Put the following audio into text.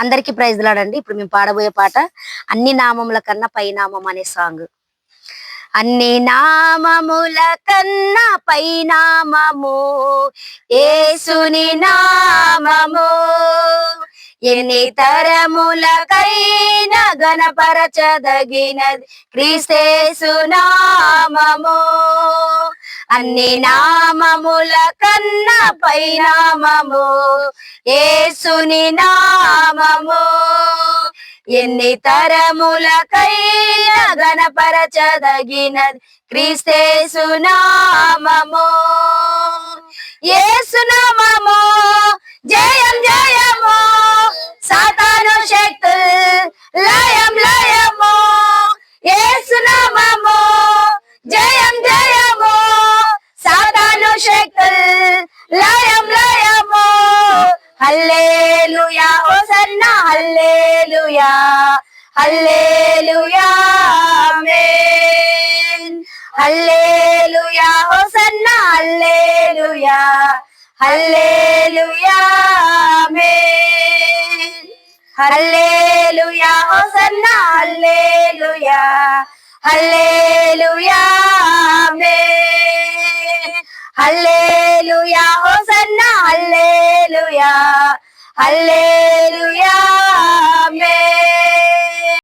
అందరికీ ప్రైజ్ లాడండి. ఇప్పుడు మేము పాడబోయే పాట అన్ని నామముల కన్నా పై నామం అనే సాంగ్. అన్ని నామముల కన్నా పై నామము యేసుని నామము, ఎన్ని తరములకైనా గణపరచదగినది క్రీస్తేసు నామము. అన్ని నామముల కన్నా పై నామము యేసుని నామము, ఎన్ని తరములకైనా గణపరచదగినది క్రీస్తేసు నామము. యేసు నామము జయం జయము, సాతాను శక్తులు లయం లయము. యేసు నామము జయం జయము, సాతాను శక్తులు లయం లయము. హల్లెలూయా హోసన్నా హల్లెలూయా, హల్లెలూయా ఆమేన్. హల్లెలూయా హోసన్నా హల్లెలూయా, హల్లెలూయా ఆమేన్. హల్లెలూయా హోసన్నా హల్లెలూయా, హల్లెలూయా ఆమేన్. హల్లెలూయా హోసన్నా హల్లెలూయా, హల్లెలూయా ఆమేన్. హల్లెలూయా హోసన్నా హల్లెలూయా, హల్లెలూయా ఆమేన్. హల్లెలూయా హోసన్నా హల్లెలూయా, హల్లెలూయా ఆమేన్. హల్లెలూయా హోసన్నా హల్లెలూయా, హల్లెలూయా ఆమేన్. హల్లెలూయా హల్లెలూయా